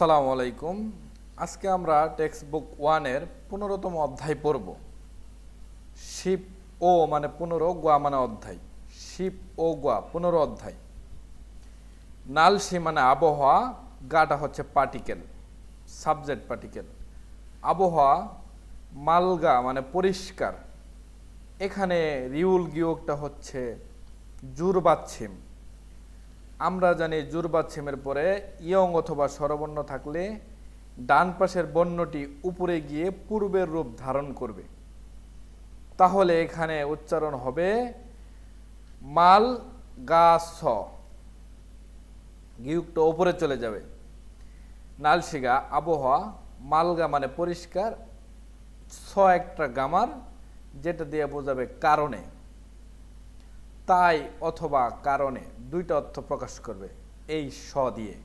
আসসালামু আলাইকুম। আজকে আমরা টেক্সট বুক 1-এর 15তম অধ্যায় পড়ব। শিপ ও মানে 15, গোয়া মানে অধ্যায়। শিপ ও গোয়া 15 অধ্যায়। নালসি মানে আবহাওয়া, গাটা হচ্ছে পার্টিকেল, সাবজেক্ট পার্টিকেল। আবহাওয়া, মালগা মানে পরিষ্কার। এখানে রিউল গিয়োগটা হচ্ছে জুরবাচ্ছিম। আমরা জানি জুরবাচ্ছিমের পরে ইয়ং অথবা স্বরবর্ণ থাকলে ডান পাশের বর্ণটি উপরে গিয়ে পূর্বের রূপ ধারণ করবে। তাহলে এখানে উচ্চারণ হবে মাল গা স, গিয়ুকটা উপরে চলে যাবে। নালসিগা আবহাওয়া, মালগা মানে পরিষ্কার, স একটা গামার যেটা দিয়ে বোঝাবে কারণে, তাই অথবা কারণে, দুইটা অর্থ প্রকাশ করবে এই স দিয়ে।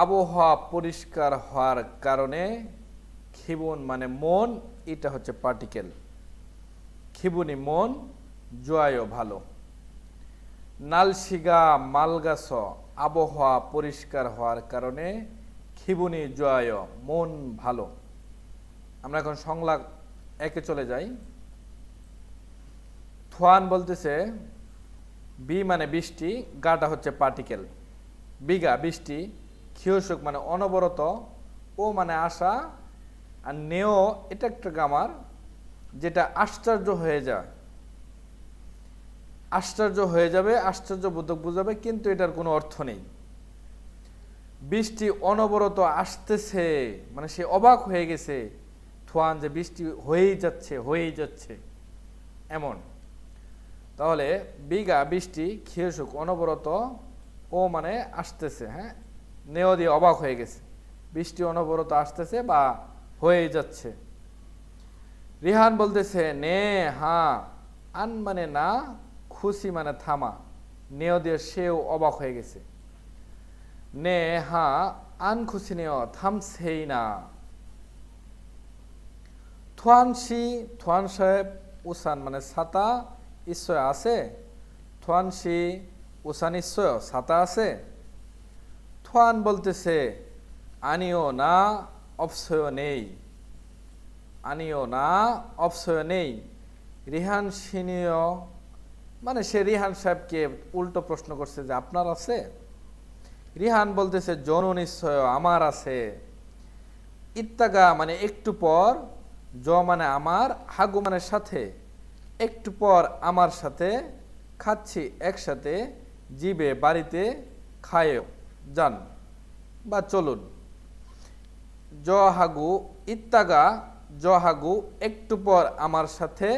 আবহাওয়া পরিষ্কার হওয়ার কারণে খিবুন মানে মন, এটা হচ্ছে পার্টিকেল। খিবুনি মন, জয় ভালো। নালসিগা মালগাস আবহাওয়া পরিষ্কার হওয়ার কারণে খিবুনি জয় মন ভালো। আমরা এখন সংলাপ একে চলে যাই। থোয়ান বলতেছে বি মানে বৃষ্টি, গাটা হচ্ছে পার্টিকেল। বিঘা বৃষ্টি, খিয়সুক মানে অনবরত, ও মানে আশা, আর নেও এটা একটা গামার যেটা আশ্চর্য হয়ে যায়। আশ্চর্য হয়ে যাবে, আশ্চর্যবোধক বুঝাবে, কিন্তু এটার কোনো অর্থ নেই। বৃষ্টি অনবরত আসতেছে মানে সে অবাক হয়ে গেছে। থোয়ান যে বৃষ্টি হয়েই যাচ্ছে হয়েই যাচ্ছে এমন। তাহলে বিঘা বৃষ্টি, খিয়সুক অনবরত, ও মানে আসতেছে, হ্যাঁ, নেও দিয়ে অবাক হয়ে গেছে, বৃষ্টি অনবরত আসতেছে বা হয়ে যাচ্ছে। রিহান বলতেছে নে হা, আন মানে না, খুশি মানে থামা, নেও দিয়ে সেও অবাক হয়ে গেছে। নে হা আন খুশি নেও থামছেই না। থোয়ানসি, থোয়ান সাহেব, উসান মানে ছাতা, ঈশ্বর আছে। থোয়ানসি উসান ঈশ্বর, ছাতা আছে। থোয়ান বলতেছে আনিও না, অপসয় নেই। আনিও না, অপসয় নেই। রিহান সিনিয় মানে সে রিহান সাহেবকে উল্টো প্রশ্ন করছে যে আপনার আছে। রিহান বলতেছে জনু নিশ্চয় আমার আছে। ইত্তাগা মানে একটু পর, জ মানে আমার, হাগু মানে সাথে, একটু পর আমার সাথে, খাচ্ছি একসাথে, জিবে বাড়িতে, খায় যান বা চলুন। জ হাগু ইত্তাগা, জ হাগু একটু পর আমার সাথে,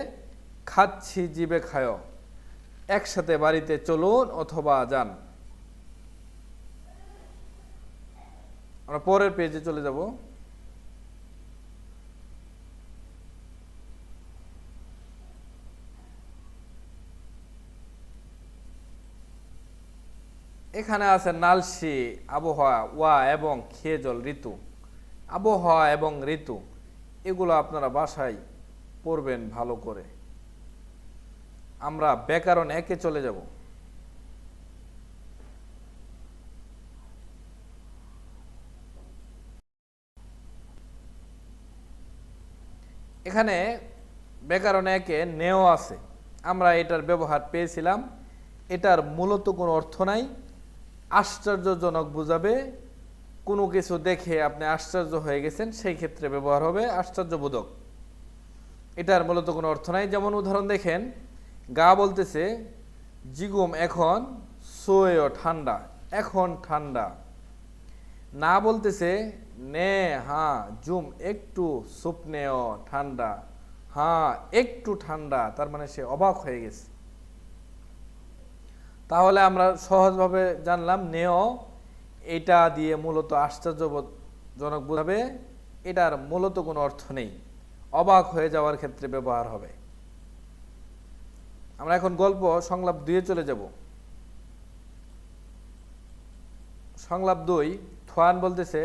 খাচ্ছি জিবে খায়, একসাথে বাড়িতে চলুন অথবা যান। আমরা পরের পেজে চলে যাব। এখানে আছে নালসি আবহাওয়া, ওয়া এবং খেজল ঋতু। আবহাওয়া এবং ঋতু এগুলো আপনারা বাসায় পড়বেন ভালো করে। আমরা ব্যাকরণ একে চলে যাব। এখানে ব্যাকরণ একে নেও আছে, আমরা এটার ব্যবহার পেয়েছিলাম। এটার মূলত কোনো অর্থ নাই, আশ্চর্যজনক বুঝাবে। কোনো কিছু দেখে আপনি আশ্চর্য হয়ে গেছেন, সেই ক্ষেত্রে ব্যবহার হবে আশ্চর্যবোধক। এটার মূলত কোনো অর্থ নাই। যেমন উদাহরণ দেখেন, গা বলতেছে জিগুম এখন, সোয়েও ঠান্ডা, এখন ঠান্ডা। না বলতেছে নে হা জুম একটু, সুপনেও ঠান্ডা, হ্যাঁ একটু ঠান্ডা, তার মানে সে অবাক হয়ে গেছে। তাহলে আমরা সহজভাবে জানলাম নেও এটা দিয়ে মূলত আশ্চর্যজনক বোঝাবে, এটার মূলত কোনো অর্থ নেই, অবাক হয়ে যাওয়ার ক্ষেত্রে ব্যবহার হবে। আমরা এখন গল্প সংলাপ 2-এ চলে যাব। সংলাপ 2, থোয়ান বলতেছে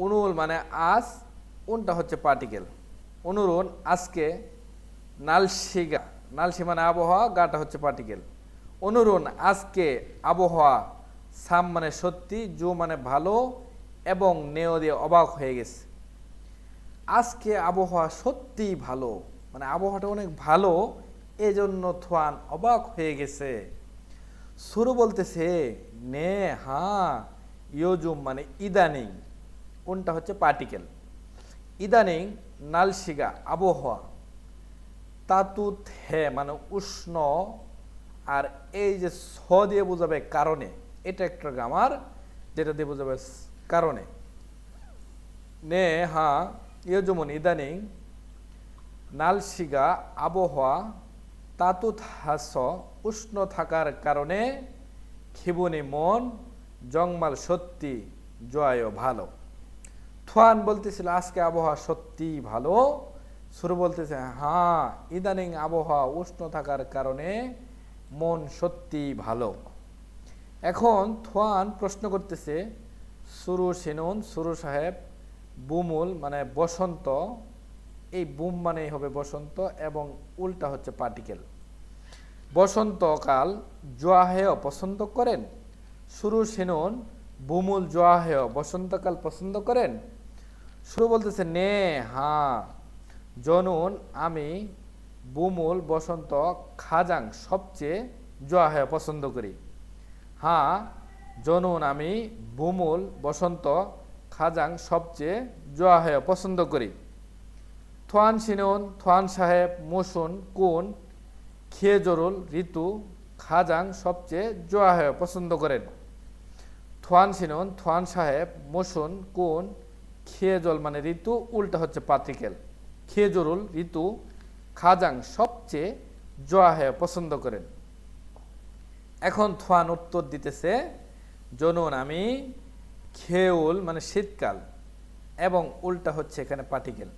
উনুল মানে আজ, উনটা হচ্ছে পার্টিকেল। অনুরুন আজকে, নালসিগা, নালসি মানে আবহাওয়া, গাটা হচ্ছে পার্টিকেল। অনুরুন আজকে আবহাওয়া সাম মানে সত্যি, জু মানে ভালো, এবং নেও দিয়ে অবাক হয়ে গেছে। আজকে আবহাওয়া সত্যি ভালো, মানে আবহাওয়াটা অনেক ভালো, এজন্য থোয়ান অবাক হয়ে গেছে। শুরু বলতেছে নে হ্যাঁ, ইয়োজুম মানে ইদানিং, কোনটা হচ্ছে পার্টিকেল। ইদানিং নালশিগা আবহাওয়া, তাতুত হে মানে উষ্ণ, আর এই যে স দিয়ে বোঝাবে কারণে, এটা একটা গ্রামার যেটা দিয়ে বোঝাবে কারণে। নে হ্যাঁ ইয়োজুমন ইদানিং নালশিগা আবহাওয়া, তাতুত হাস উষ্ণ থাকার কারণে, খিবুনি মন জংমাল সত্যি, জয় ভালো। থোয়ান বলতেছিল আজকে আবহাওয়া সত্যি ভালো। শুরু বলতেছে হ্যাঁ, ইদানিং আবহাওয়া উষ্ণ থাকার কারণে মন সত্যি ভালো। এখন থোয়ান প্রশ্ন করতেছে সুরু সিনুন, সুরু সাহেব, বুমুল মানে বসন্ত, এই বুম মানেই হবে বসন্ত এবং উল্টা হচ্ছে পার্টিকেল। বসন্তকাল জোয়াহেয় পছন্দ করেন। শুরু সিনুন, বুমুল জোয়াহেয় বসন্তকাল পছন্দ করেন। শুরু বলতেছে নে হ্যাঁ, জনুন আমি, বুমুল বসন্ত, খাজাং সবচেয়ে, জোয়াহেয় পছন্দ করি। হ্যাঁ, জনুন আমি, বুমুল বসন্ত, খাজাং সবচেয়ে, জোয়াহেয় পছন্দ করি। থোয়ান সিনুন, থোয়ান সাহেব, মুসুন কোন, খেয়ে জরুল ঋতু, খাজাং সবচেয়ে, জোয়াহেয় পছন্দ করেন। থোয়ান সিনুন, থোয়ান সাহেব, মুসুন কোন, খেয়ে জল মানে ঋতু, উল্টা হচ্ছে পার্টিকেল। খেয়ে জরুল ঋতু, খাজাং সবচেয়ে, জোয়াহেয় পছন্দ করেন। এখন থোয়ান উত্তর দিতেছে জনুন আমি, খেউল মানে শীতকাল, এবং উল্টা হচ্ছে এখানে পার্টিকেল।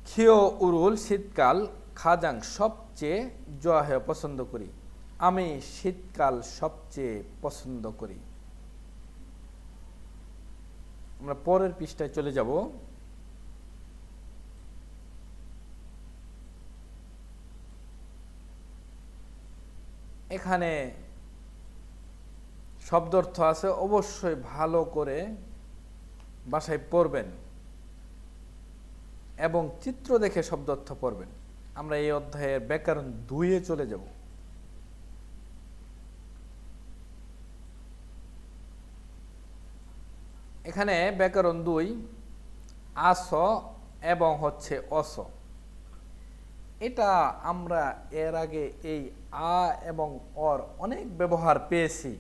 খিও উরুল শীতকাল, খাজাং সবচেয়ে, জোয়াহেয় পছন্দ করি। আমি শীতকাল সবচেয়ে পছন্দ করি। আমরা পরের পৃষ্ঠায় চলে যাব। এখানে শব্দার্থ আছে, অবশ্যই ভালো করে বাসায় পড়বেন এবং চিত্র দেখে শব্দার্থ পড়বেন। আমরা এই অধ্যায়ের ব্যাকরণ 2-এ চলে যাব। এখানে ব্যাকরণ 2, আস এবং হচ্ছে অস। এটা আমরা এর আগে এই আ এবং অর অনেক ব্যবহার পেয়েছি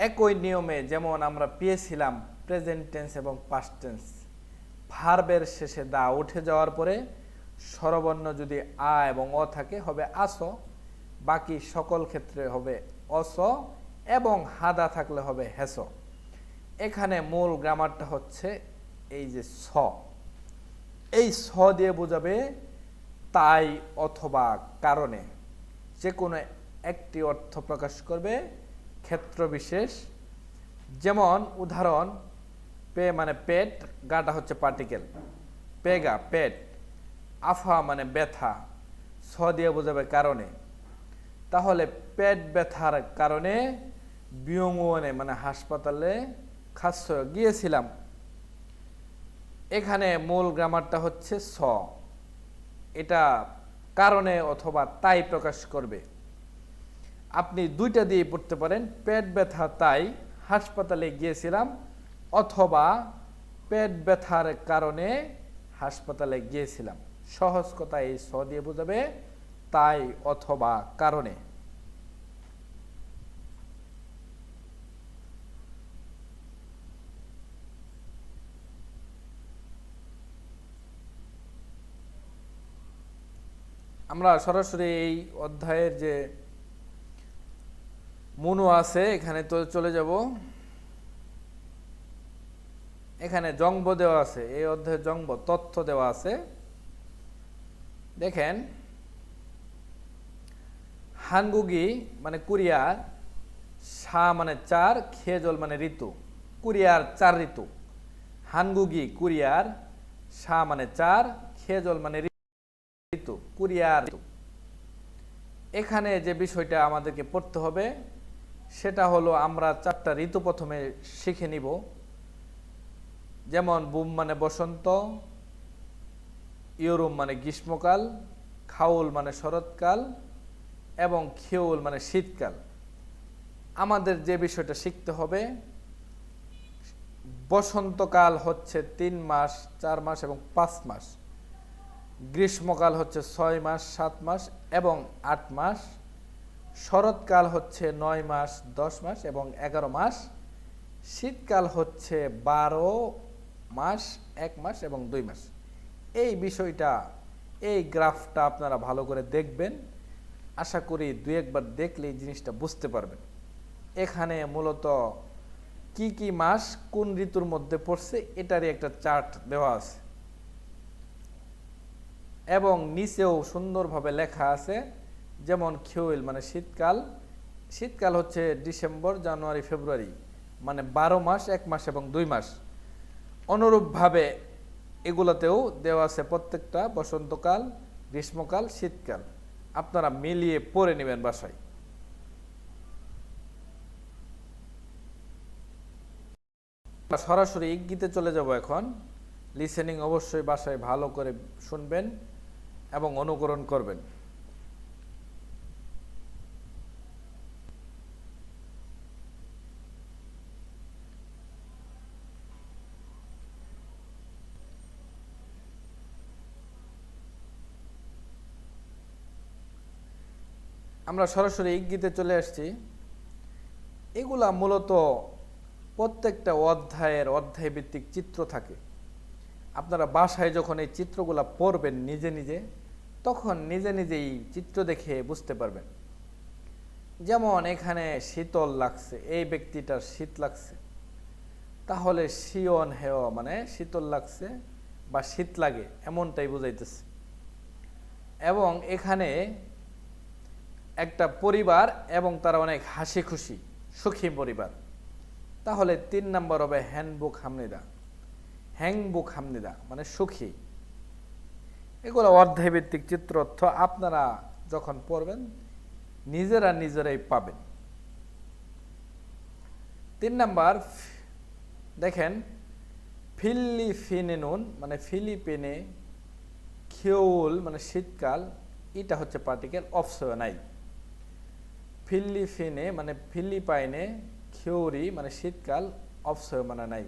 একই নিয়মে, যেমন আমরা পেয়েছিলাম প্রেজেন্ট টেন্স এবং পাস্ট টেন্স। ভার্বের শেষে দা উঠে যাওয়ার পরে স্বরবর্ণ যদি আ এবং অ থাকে হবে আস, বাকি সকল ক্ষেত্রে হবে অস, এবং হাদা থাকলে হবে হেস। এখানে মূল গ্রামারটা হচ্ছে এই যে স, এই স দিয়ে বোঝাবে তাই অথবা কারণে, যে কোনো একটি অর্থ প্রকাশ করবে ক্ষেত্র বিশেষ। যেমন উদাহরণ, পে মানে পেট, গাটা হচ্ছে পার্টিকেল, পেগা পেট, আফা মানে ব্যথা, স দিয়ে বোঝাবে কারণে। তাহলে পেট ব্যথার কারণে বিয়ংনে মানে হাসপাতালে খাদ্য গিয়েছিলাম। এখানে মূল গ্রামারটা হচ্ছে স, এটা কারণে অথবা তাই প্রকাশ করবে। আপনি দুইটা দিয়ে পড়তে পারেন, পেট ব্যথা তাই হাসপাতালে গিয়েছিলাম, অথবা পেট ব্যথার কারণে হাসপাতালে গিয়েছিলাম। সহজ কথা এই স দিয়ে বোঝাবে তাই অথবা কারণে। আমরা সরাসরি এই অধ্যায়ের যে মনু আছে এখানে তো চলে যাব। এখানে জংব দেওয়া আছে, এই অধ্যায়ে জংব তথ্য দেওয়া আছে। দেখেন, হানগুগি মানে কুরিয়ার, সা মানে 4, খেজল মানে ঋতু। কুরিয়ার 4 ঋতু। হানগুগি কুরিয়ার, সা মানে 4, খেজল মানে ঋতু, কুরিয়ার ঋতু। এখানে যে বিষয়টা আমাদেরকে পড়তে হবে সেটা হলো আমরা 4টা ঋতু প্রথমে শিখে নিব। যেমন বুম মানে বসন্ত, ইয়রুম মানে গ্রীষ্মকাল, খাউল মানে শরৎকাল এবং খিউল মানে শীতকাল। আমাদের যে বিষয়টা শিখতে হবে, বসন্তকাল হচ্ছে 3 মাস, 4 মাস এবং 5 মাস। গ্রীষ্মকাল হচ্ছে 6 মাস, 7 মাস এবং 8 মাস। শরৎকাল হচ্ছে 9 মাস, 10 মাস এবং 11 মাস। শীতকাল হচ্ছে 12 মাস, 1 মাস এবং 2 মাস। এই বিষয়টা, এই গ্রাফটা আপনারা ভালো করে দেখবেন। আশা করি 2-1 বার দেখলেই জিনিসটা বুঝতে পারবেন। এখানে মূলত কি কি মাস কোন ঋতুর মধ্যে পড়ছে এটারই একটা চার্ট দেওয়া আছে এবং নিচেও সুন্দরভাবে লেখা আছে। যেমন খিউল মানে শীতকাল, শীতকাল হচ্ছে ডিসেম্বর, জানুয়ারি, ফেব্রুয়ারি, মানে 12 মাস, 1 মাস এবং 2 মাস। অনুরূপভাবে এগুলোতেও দেওয়া আছে প্রত্যেকটা বসন্তকাল, গ্রীষ্মকাল, শীতকাল। আপনারা মিলিয়ে পড়ে নেবেন বাসায়। সরাসরি ইঙ্গিতে চলে যাব এখন। লিসেনিং অবশ্যই বাসায় ভালো করে শুনবেন এবং অনুকরণ করবেন। আমরা সরাসরি ইঙ্গিতে চলে আসছি। এগুলা মূলত প্রত্যেকটা অধ্যায় ভিত্তিক চিত্র থাকে। আপনারা বাসায় যখন এই চিত্রগুলা পড়বেন নিজে নিজে, তখন নিজে নিজেই চিত্র দেখে বুঝতে পারবেন। যেমন এখানে শীতল লাগছে, এই ব্যক্তিটার শীত লাগছে, তাহলে শিওন হেয় মানে শীতল লাগছে বা শীত লাগে এমনটাই বুঝাইতেছে। এবং এখানে একটা পরিবার এবং তারা অনেক হাসি খুশি সুখী পরিবার, তাহলে 3 নম্বর হবে হ্যাংবুক হামনিদা মানে সুখী। এগুলো অধ্যায়ভিত্তিক চিত্রার্থ, আপনারা যখন পড়বেন নিজেরাই পাবেন। 3 নাম্বার দেখেন, ফিলিপিনেনুন মানে ফিলিপিনে, খিউল মানে শীতকাল, এটা হচ্ছে পার্টিকেল অপশনাই। ফিলিপিনে মানে ফিলিপাইনে, খিউরি মানে শীতকাল, অপশয় মানে নাই।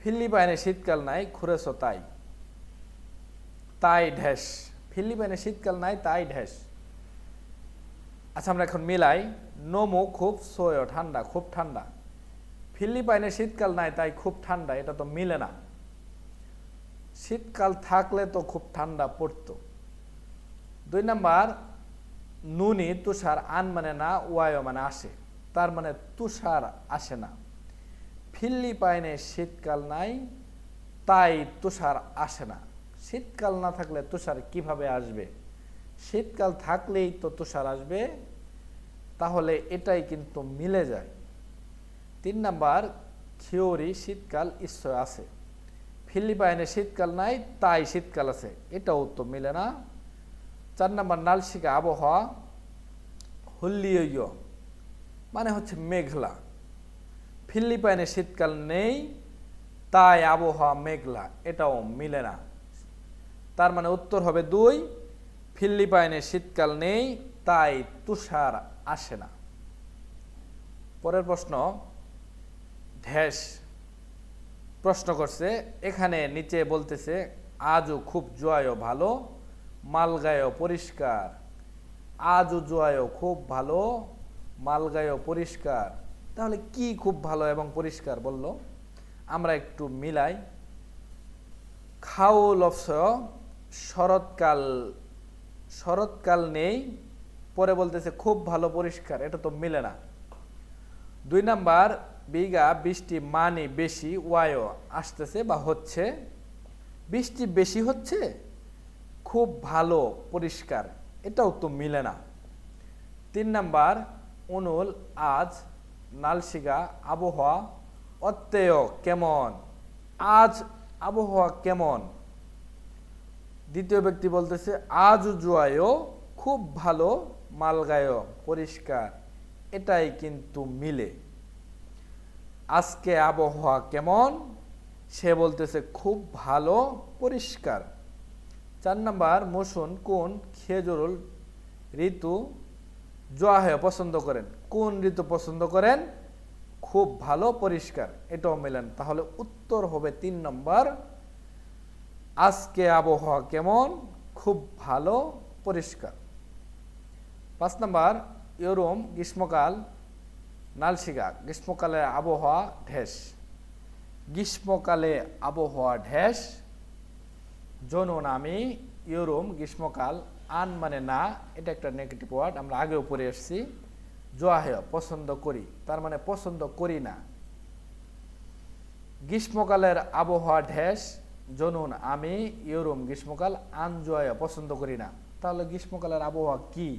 ফিলিপাইনে শীতকাল নাই, খুরেছ তাই, তাই ঢ্যাস। ফিলিপাইনে শীতকাল নাই, তাই ঢ্যাস। আচ্ছা, আমরা এখন মিলাই। নোমো খুব সোয় ঠান্ডা, খুব ঠান্ডা। ফিলিপাইনে শীতকাল নাই, তাই খুব ঠান্ডা, এটা তো মিলে না। শীতকাল থাকলে তো খুব ঠান্ডা পড়তো। 2 নাম্বার, নুনি তুষার, আন মানে না, ওয়ায় মানে আসে, তার মানে তুষার আসে না। ফিলিপাইনে শীতকাল নাই, তাই তুষার আসে না। শীতকাল না থাকলে তুষার কিভাবে আসবে? শীতকাল থাকলেই তো তুষার আসবে, তাহলে এটাই কিন্তু মিলে যায়। 3 নাম্বার, থিওরি শীতকাল ঈশ্বর আছে। ফিলিপাইনে শীতকাল নাই, তাই শীতকাল আছে, এটাও তো মিলে না। 4 নাম্বার, নালশিকা আবহাওয়া, হুল্লিয় মানে হচ্ছে মেঘলা। ফিলিপাইনে শীতকাল নেই, তাই আবহাওয়া মেঘলা, এটাও মিলে না। তার মানে উত্তর হবে 2, ফিলিপাইনে শীতকাল নেই, তাই তুষার আসে না। পরের প্রশ্ন, ঢ্যাস প্রশ্ন করছে। এখানে নিচে বলতেছে আজও খুব জোয়ায় ভালো, মালগায় পরিষ্কার। আজও জোয়ায় খুব ভালো, মালগায় পরিষ্কার। তাহলে কি খুব ভালো এবং পরিষ্কার বলল? আমরা একটু মিলাই। খাউল অবশ্যই শরৎকাল নেই, পরে বলতেছে খুব ভালো পরিষ্কার, এটা তো মিলে না। 2 নাম্বার, বিঘা বৃষ্টি মানে বেশি, ওয়ায় আসতেছে বা হচ্ছে। বৃষ্টি বেশি হচ্ছে, খুব ভালো পরিষ্কার, এটাও তো মিলে না। 3 নাম্বার, অনুল আজ, নালশিগা আবহাওয়া, অত্যয় কেমন। আজ আবহাওয়া কেমন? দ্বিতীয় ব্যক্তি বলতেছে আজ জুয়ায় খুব ভালো, মালগায় পরিষ্কার। এটাই কিন্তু মিলে। আজকে আবহাওয়া কেমন, সে বলতেছে খুব ভালো, পরিষ্কার। 4 নাম্বার, মৌসুম কোন খেজুর ঋতু জোয়াহে পছন্দ করেন। কোন ঋতু পছন্দ করেন? খুব ভালো, পরিষ্কার। এটাও মেলেন। তাহলে উত্তর হবে 3 নম্বর, আজকে আবহাওয়া কেমন, খুব ভালো, পরিষ্কার। 5 নম্বর, ইউরোম গ্রীষ্মকাল নালশিগা গ্রীষ্মকালে আবহাওয়া ঢেস। গ্রীষ্মকালে আবহাওয়া ঢেস। জনুন আমি ইউরোম গ্রীষ্মকাল, আন মানে না, এটা একটা নেগেটিভ ওয়ার্ড, আমরা আগেও পড়ে এসেছি। জোয়াহে পছন্দ করি, তার মানে পছন্দ করি না। গ্রীষ্মকালের আবহাওয়া ঢেস। জনুন আমি ইউরোম গ্রীষ্মকাল, আন জোয়াহে পছন্দ করি না। তাহলে গ্রীষ্মকালের আবহাওয়া কি,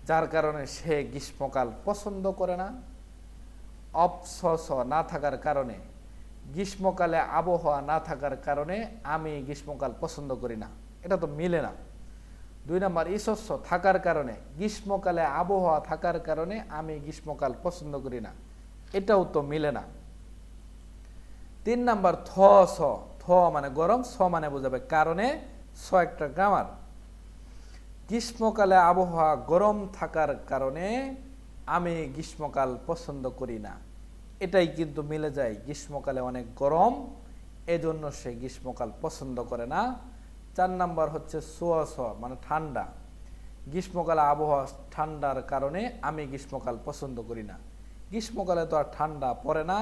যার কারণে সে গ্রীষ্মকাল পছন্দ করে না? অপসস না থাকার কারণে, গ্রীষ্মকালে আবহাওয়া না থাকার কারণে আমি গ্রীষ্মকাল পছন্দ করি না। এটা তো মিলে না। 2 নম্বর, ইসস্য থাকার কারণে, গ্রীষ্মকালে আবহাওয়া থাকার কারণে আমি গ্রীষ্মকাল পছন্দ করি না। এটাও তো মিলে না। 3 নম্বর, থ স। থ মানে গরম, স মানে বোঝাবে কারণে, স একটা গ্রামার। গ্রীষ্মকালে আবহাওয়া গরম থাকার কারণে আমি গ্রীষ্মকাল পছন্দ করি না। এটাই কিন্তু মিলে যায়। গ্রীষ্মকালে অনেক গরম, এজন্য সে গ্রীষ্মকাল পছন্দ করে না। 4 নম্বর হচ্ছে সোয়াস মানে ঠান্ডা। গ্রীষ্মকালে আবহাওয়া ঠান্ডার কারণে আমি গ্রীষ্মকাল পছন্দ করি না। গ্রীষ্মকালে তো আর ঠান্ডা পড়ে না,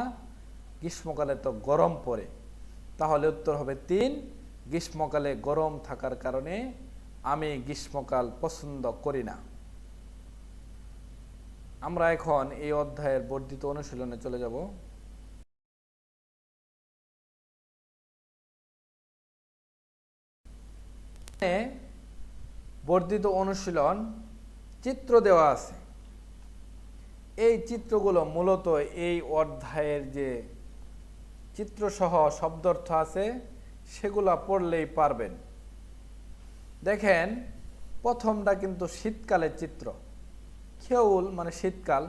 গ্রীষ্মকালে তো গরম পড়ে। তাহলে উত্তর হবে 3, গ্রীষ্মকালে গরম থাকার কারণে আমি গ্রীষ্মকাল পছন্দ করি না। আমরা এখন এই অধ্যায়ের বর্ধিত অনুশীলনে চলে যাব। বর্ধিত অনুশীলন চিত্র দেওয়া আছে। এই চিত্রগুলো মূলত এই অধ্যায়ের যে চিত্রসহ শব্দার্থ আছে সেগুলো পড়লেই পারবেন। দেখেন, প্রথমটা কিন্তু শীতকালের চিত্র, খেউল মানে শীতকাল।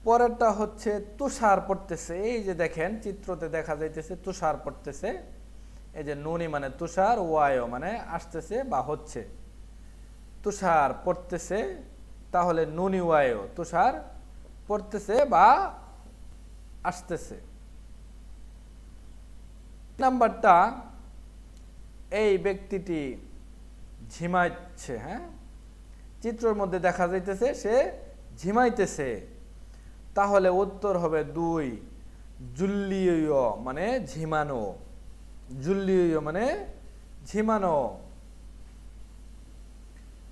পরেরটা হচ্ছে তুষার পড়তেছে। এই যে দেখেন চিত্রতে দেখা যাইতেছে তুষার পড়তেছে। এই যে নুনি মানে তুষার, ওয়ায়ও মানে আসতেছে বা হচ্ছে। তুষার পড়তেছে, তাহলে নুনি ওয়ায়ও তুষার পড়তেছে বা আসতেছে। নাম্বারটা, এই ব্যক্তিটি ঝিমাইছে। হ্যাঁ, চিত্রের মধ্যে দেখা যাইতেছে সে ঝিমাইতেছে। তাহলে উত্তর হবে 2, জুল্লিয় মানে ঝিমানো। জুল্লিয় মানে ঝিমানো।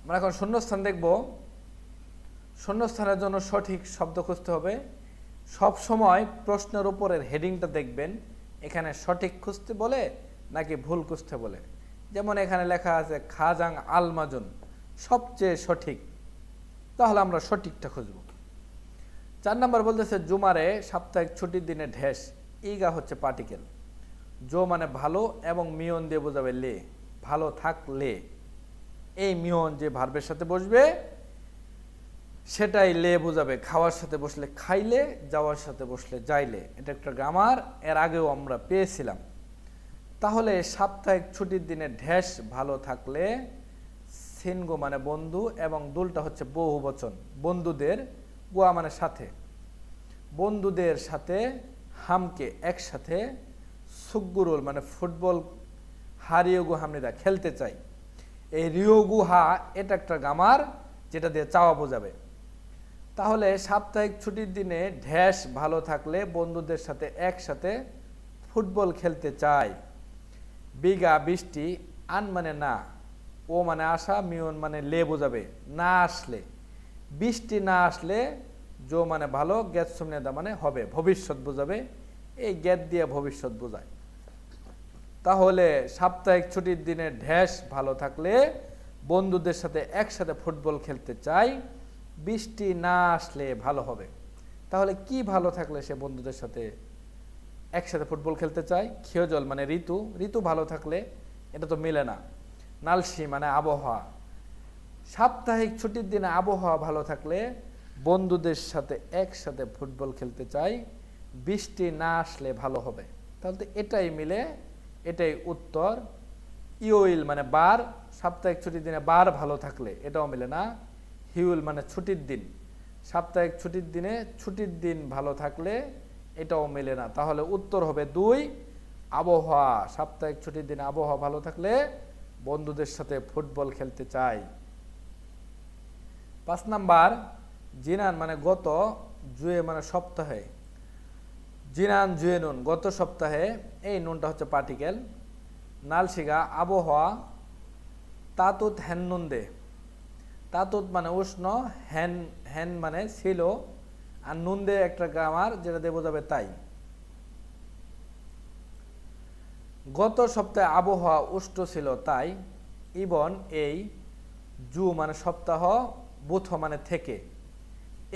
আমরা এখন শূন্যস্থান দেখব। শূন্যস্থানের জন্য সঠিক শব্দ খুঁজতে হবে। সব সময় প্রশ্নের উপরের হেডিংটা দেখবেন, এখানে সঠিক খুঁজতে বলে নাকি ভুল খুঁজতে বলে। যেমন এখানে লেখা আছে খাজাং আলমাজুন, সবচেয়ে সঠিক, তাহলে আমরা সঠিকটা খুঁজব। 4 নম্বর বলতেছে জুমারে সাপ্তাহিক ছুটির দিনে ঢেস। ইগা হচ্ছে পার্টিকেল। জো মানে ভালো এবং মিয়ন দিয়ে বোঝাবে লে, ভালো থাকলে। এই মিয়ন যে ভার্বের সাথে বসবে সেটাই লে বোঝাবে। খাওয়ার সাথে বসলে খাইলে, যাওয়ার সাথে বসলে যাইলে। এটা একটা গ্রামার, এর আগেও আমরা পেয়েছিলাম। তাহলে সাপ্তাহিক ছুটির দিনে ঢেস ভালো থাকলে, সিনগো মানে বন্ধু এবং দুলটা হচ্ছে বহু বচন, বন্ধুদের, গোয়া মানে সাথে, বন্ধুদের সাথে, হামকে একসাথে, সুগুরুল মানে ফুটবল, হারিয়োগু হামনিদা খেলতে চাই। এই রিয়োগু হা এটা একটা গ্রামার যেটা দিয়ে চাওয়া বোঝাবে। তাহলে সাপ্তাহিক ছুটির দিনে ঢেস ভালো থাকলে বন্ধুদের সাথে একসাথে ফুটবল খেলতে চাই। বিঘা বৃষ্টি, আন মানে না, ও মানে আসা, মিয়ন মানে লে বোঝাবে না আসলে। বৃষ্টি না আসলে, জো মানে ভালো, গ্যাত সুমনেদা মানে হবে, ভবিষ্যৎ বোঝাবে। এই গ্যাত দিয়ে ভবিষ্যৎ বোঝায়। তাহলে সাপ্তাহিক ছুটির দিনে ঢেস ভালো থাকলে বন্ধুদের সাথে একসাথে ফুটবল খেলতে চাই। বৃষ্টি না আসলে ভালো হবে। তাহলে কি ভালো থাকলে সে বন্ধুদের সাথে একসাথে ফুটবল খেলতে চায়? খেয়জল মানে ঋতু, ঋতু ভালো থাকলে, এটা তো মিলে না। নালসি মানে আবহাওয়া। সাপ্তাহিক ছুটির দিনে আবহাওয়া ভালো থাকলে বন্ধুদের সাথে একসাথে ফুটবল খেলতে চাই, বৃষ্টি না আসলে ভালো হবে। তাহলে তো এটাই মিলে, এটাই উত্তর। ইউইল মানে বার, সাপ্তাহিক ছুটির দিনে বার ভালো থাকলে, এটাও মিলে না। হিউল মানে ছুটির দিন, সাপ্তাহিক ছুটির দিনে ছুটির দিন ভালো থাকলে, এটাও মেলে না। তাহলে উত্তর হবে 2, আবহাওয়া। সাপ্তাহিক ছুটির দিনে আবহাওয়া ভালো থাকলে বন্ধুদের সাথে ফুটবল খেলতে চাই। 5 নাম্বার, জিনান মানে গত, জুয়ে মানে সপ্তাহে। জিনান জুয়ে নুন, গত সপ্তাহে, এই নুনটা হচ্ছে পার্টিকেল। নালশিগা আবহাওয়া, তাতুত হ্যান নুন দে। তাতুত মানে উষ্ণ, হ্যান হ্যান মানে ছিল, আর নুন দে একটা গ্রামার যেটা দিয়ে বোঝাবে তাই। গত সপ্তাহে আবহাওয়া উষ্ণ ছিল তাই। ইবন এই, জু মানে সপ্তাহ, বুথ মানে থেকে,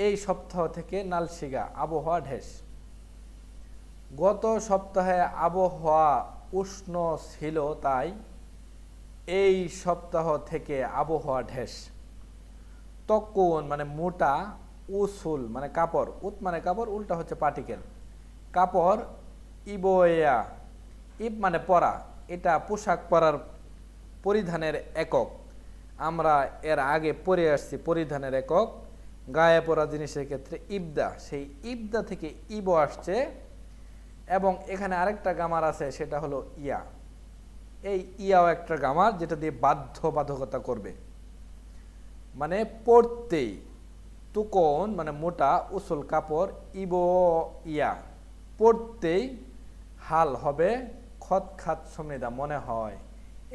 এই সপ্তাহ থেকে নালশিগা আবহাওয়া ঢেস। গত সপ্তাহে আবহাওয়া উষ্ণ ছিল তাই এই সপ্তাহ থেকে আবহাওয়া ঢেস। তকুন মানে মোটা, উসুল মানে কাপড়, উত মানে কাপড়, উল্টা হচ্ছে পার্টিকেল। কাপড়, ইবোয়া, ইব মানে পরা, এটা পোশাক পরার পরিধানের একক। আমরা এর আগে পরে আসছি পরিধানের একক, গায়ে পরা জিনিসের ক্ষেত্রে ইবদা, সেই ইবদা থেকে ইবো আসছে। এবং এখানে আরেকটা গামার আছে, সেটা হলো ইয়া। এই ইয়াও একটা গামার যেটা দিয়ে বাধ্যবাধকতা করবে, মানে পড়তেই। তুকন মানে মোটা, উসুল কাপড়, ইবো ইয়া পড়তেই হাল হবে, খত খাত সমৃদ্ধা মনে হয়।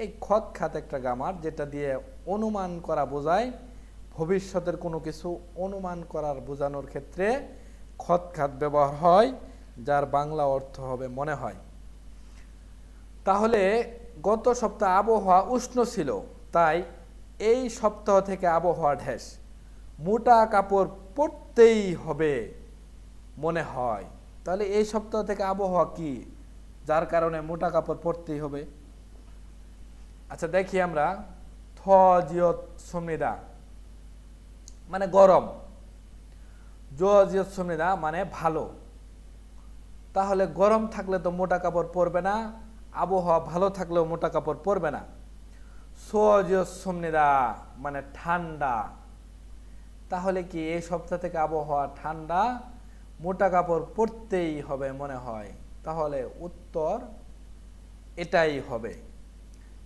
এই খত খাত একটা গামার যেটা দিয়ে অনুমান করা বোঝায়, ভবিষ্যতের কোনো কিছু অনুমান করার বোঝানোর ক্ষেত্রে খত খাত ব্যবহার হয়, যার বাংলা অর্থ হবে মনে হয়। তাহলে গত সপ্তাহে আবহাওয়া উষ্ণ ছিল তাই এই সপ্তাহ থেকে আবহাওয়া ঢেস। মোটা কাপড় পরতেই হবে মনে হয়। তাহলে এই সপ্তাহ থেকে আবহাওয়া কি, যার কারণে মোটা কাপড় পরতেই হবে? আচ্ছা দেখি আমরা, থ জিয়ত সমৃদা মানে গরম, জ জিয়ত সমৃদা মানে ভালো। তাহলে গরম থাকলে তো মোটা কাপড় পরবে না, আবহাওয়া ভালো থাকলেও মোটা কাপড় পরবে না। সোমনিদা মানে ঠান্ডা। তাহলে কি এই সপ্তাহ থেকে আবহাওয়া ঠান্ডা, মোটা কাপড় পরতেই হবে মনে হয়। তাহলে উত্তর এটাই হবে।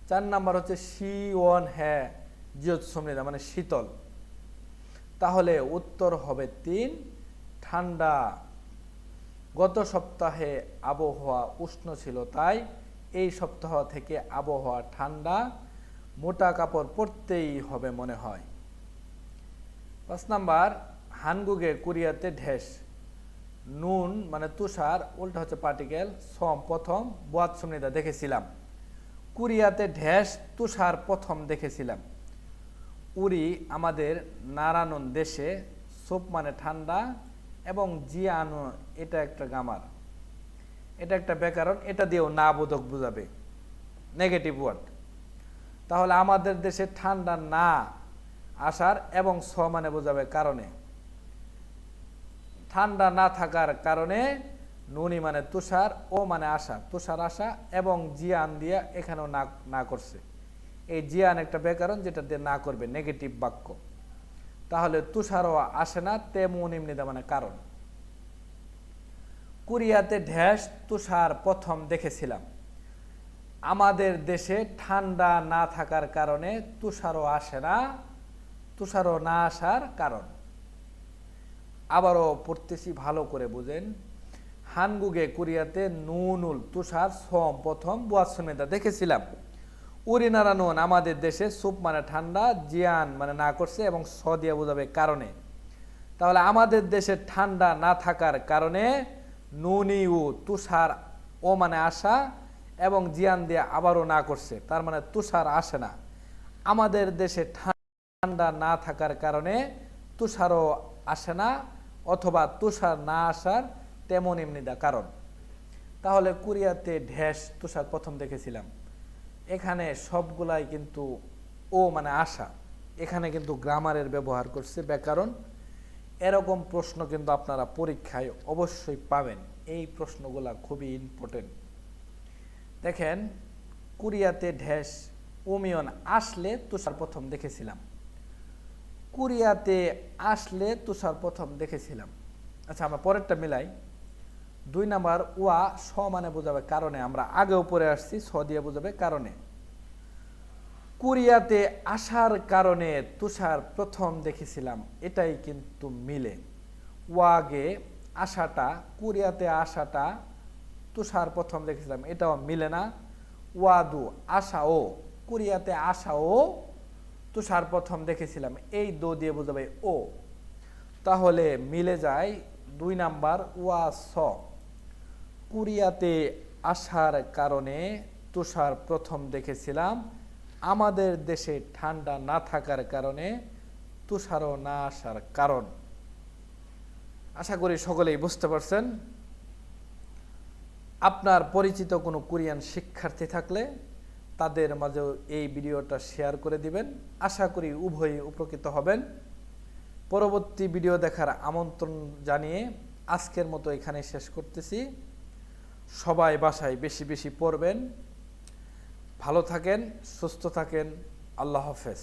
4 নাম্বার হচ্ছে শিওন হ্যাঁ জিয়ত সমৃদা মানে শীতল। তাহলে উত্তর হবে 3, ঠান্ডা। গত সপ্তাহে আবহাওয়া উষ্ণ ছিল তাই এই সপ্তাহ থেকে আবহাওয়া ঠান্ডা, মোটা কাপড় পরতেই হবে মনে হয়। 5 নাম্বার, হানগুগে কোরিয়াতে ঢেস। নুন মানে তুষার, উল্টা হচ্ছে পার্টিকেল। সম প্রথম, বুয়াত সমৃদ্ধা দেখেছিলাম। কোরিয়াতে ঢেস তুষার প্রথম দেখেছিলাম। উরি আমাদের নারানন দেশে, সোপ মানে ঠান্ডা, এবং জিয়ানো এটা একটা গামার, এটা একটা ব্যাকরণ, এটা দিয়েও না বোধক বোঝাবে, নেগেটিভ ওয়ার্ড। তাহলে আমাদের দেশে ঠান্ডা না আসার এবং স মানে বোঝাবে কারণে, ঠান্ডা না থাকার কারণে। নুনি মানে তুষার, ও মানে আসা, তুষার আসা, এবং জিয়ান দিয়া এখানেও না না করছে। এই জিয়ান একটা ব্যাকরণ যেটা দিয়ে না করবে, নেগেটিভ বাক্য। তাহলে তুষারও আসে না, তেমন এমনিদা মানে কারণ। কোরিয়াতে ঢেস তুষার প্রথম দেখেছিলাম। আমাদের দেশে ঠান্ডা না থাকার কারণে তুষারও আসে না, তুষারও না আসার কারণ। আবারও পড়তেছি, ভালো করে বুঝেন। হানগুগে কোরিয়াতে নুনুল তুষার সম প্রথম বুয়াসমেদা দেখেছিলাম। উরিনারানুন আমাদের দেশে, সুপ মানে ঠান্ডা, জিয়ান মানে না করছে, এবং স দিয়ে বোঝাবে কারণে। তাহলে আমাদের দেশে ঠান্ডা না থাকার কারণে নুনিউ তুষার, ও মানে আসা, এবং জিয়ান দিয়ে আবারও না করছে, তার মানে তুষার আসে না। আমাদের দেশে ঠান্ডা না থাকার কারণে তুষারও আসে না, অথবা তুষার না আসার তেমন এমনিদা কারণ। তাহলে কোরিয়াতে ঢেস তুষার প্রথম দেখেছিলাম, এখানে সবগুলাই কিন্তু ও মানে আসা, এখানে কিন্তু গ্রামারের ব্যবহার করছে ব্যাকরণ। এরকম প্রশ্ন কিন্তু আপনারা পরীক্ষায় অবশ্যই পাবেন। এই প্রশ্নগুলা খুবই ইম্পর্টেন্ট। দেখেন, কোরিয়াতে ঢ্যাস ওমিয়ন আসলে তুষার প্রথম দেখেছিলাম। কোরিয়াতে আসলে তুষার প্রথম দেখেছিলাম। আচ্ছা, আমরা পরেরটা মিলাই। 2 নাম্বার ওয়া স মানে বোঝাবে কারণে, আমরা আগেও পড়ে আসছি, স দিয়ে বোঝাবে কারণে। কোরিয়াতে আসার কারণে তুষার প্রথম দেখেছিলাম, এটাই কিন্তু মিলে। ওয়াগে আসাটা, কোরিয়াতে আসাটা তুষার প্রথম দেখেছিলাম, এটাও মিলে না। ওয়াদু আসাও, কোরিয়াতে আসাও তুষার প্রথম দেখেছিলাম, এই দো দিয়ে বোঝাবে ও। তাহলে মিলে যায় 2 নাম্বার ওয়া স। কোরিয়াতে আসার কারণে তুষার প্রথম দেখেছিলাম, আমাদের দেশে ঠান্ডা না থাকার কারণে তুষারও না আসার কারণ। আশা করি সকলেই বুঝতে পারছেন। আপনার পরিচিত কোনো কোরিয়ান শিক্ষার্থী থাকলে তাদের মাঝেও এই ভিডিওটা শেয়ার করে দিবেন। আশা করি উভয়ই উপকৃত হবেন। পরবর্তী ভিডিও দেখার আমন্ত্রণ জানিয়ে আজকের মতো এখানে শেষ করতেছি। সবাই বাসায় বেশি বেশি পড়বেন। ভালো থাকেন, সুস্থ থাকেন। আল্লাহ হাফেজ।